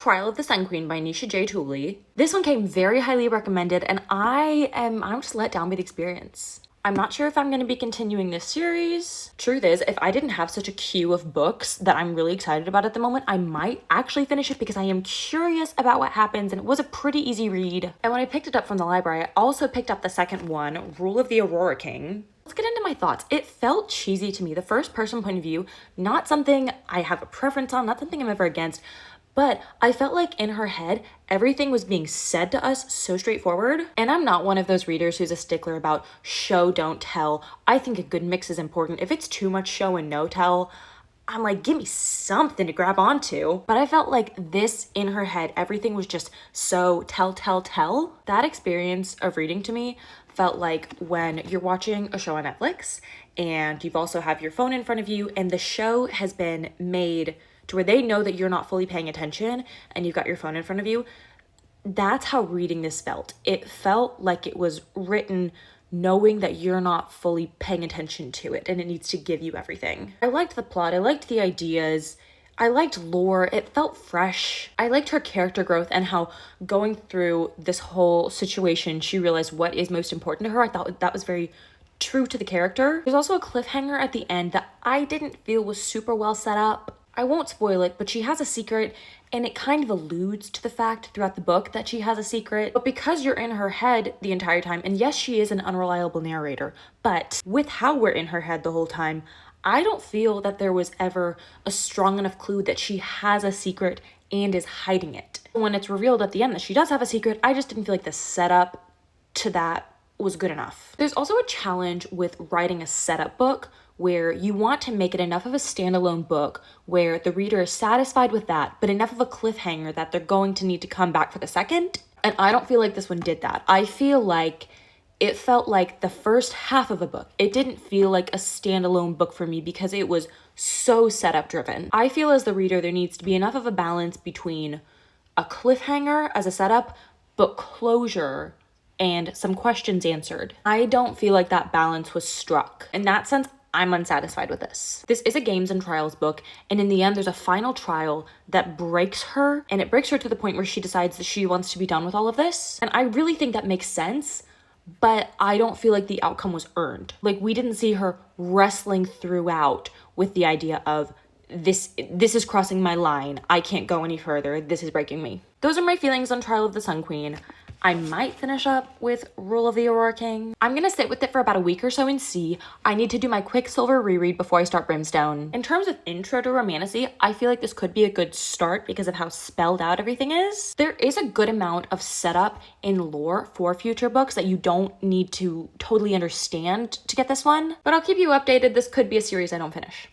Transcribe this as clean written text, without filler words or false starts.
Trial of the Sun Queen by Nisha J. Tooley. This one came very highly recommended, and I'm just let down by the experience. I'm not sure if I'm going to be continuing this series. Truth is, if I didn't have such a queue of books that I'm really excited about at the moment, I might actually finish it because I am curious about what happens, and it was a pretty easy read. And when I picked it up from the library, I also picked up the second one, Rule of the Aurora King. Let's get into my thoughts. It felt cheesy to me. The first person point of view, not something I have a preference on, not something I'm ever against, but I felt like in her head, everything was being said to us so straightforward. And I'm not one of those readers who's a stickler about show, don't tell. I think a good mix is important. If it's too much show and no tell, I'm like, give me something to grab onto. But I felt like this in her head, everything was just so tell, tell, tell. That experience of reading to me felt like when you're watching a show on Netflix and you've also have your phone in front of you and the show has been made to where they know that you're not fully paying attention and you've got your phone in front of you. That's how reading this felt. It felt like it was written knowing that you're not fully paying attention to it and it needs to give you everything. I liked the plot. I liked the ideas. I liked lore. It felt fresh. I liked her character growth and how going through this whole situation, she realized what is most important to her. I thought that was very true to the character. There's also a cliffhanger at the end that I didn't feel was super well set up. I won't spoil it, but she has a secret and it kind of alludes to the fact throughout the book that she has a secret. But because you're in her head the entire time, and yes, she is an unreliable narrator, but with how we're in her head the whole time, I don't feel that there was ever a strong enough clue that she has a secret and is hiding it. When it's revealed at the end that she does have a secret, I just didn't feel like the setup to that was good enough. There's also a challenge with writing a setup book where you want to make it enough of a standalone book where the reader is satisfied with that, but enough of a cliffhanger that they're going to need to come back for the second. And I don't feel like this one did that. I feel like it felt like the first half of a book. It didn't feel like a standalone book for me because it was so setup driven. I feel as the reader, there needs to be enough of a balance between a cliffhanger as a setup, but closure and some questions answered. I don't feel like that balance was struck. In that sense, I'm unsatisfied with this. This is a games and trials book, and in the end, there's a final trial that breaks her, and it breaks her to the point where she decides that she wants to be done with all of this. And I really think that makes sense, but I don't feel like the outcome was earned. Like, we didn't see her wrestling throughout with the idea of this is crossing my line. I can't go any further. This is breaking me. Those are my feelings on Trial of the Sun Queen. I might finish up with Rule of the Aurora King. I'm gonna sit with it for about a week or so and see. I need to do my Quicksilver reread before I start Brimstone. In terms of intro to romantasy, I feel like this could be a good start because of how spelled out everything is. There is a good amount of setup in lore for future books that you don't need to totally understand to get this one, but I'll keep you updated. This could be a series I don't finish.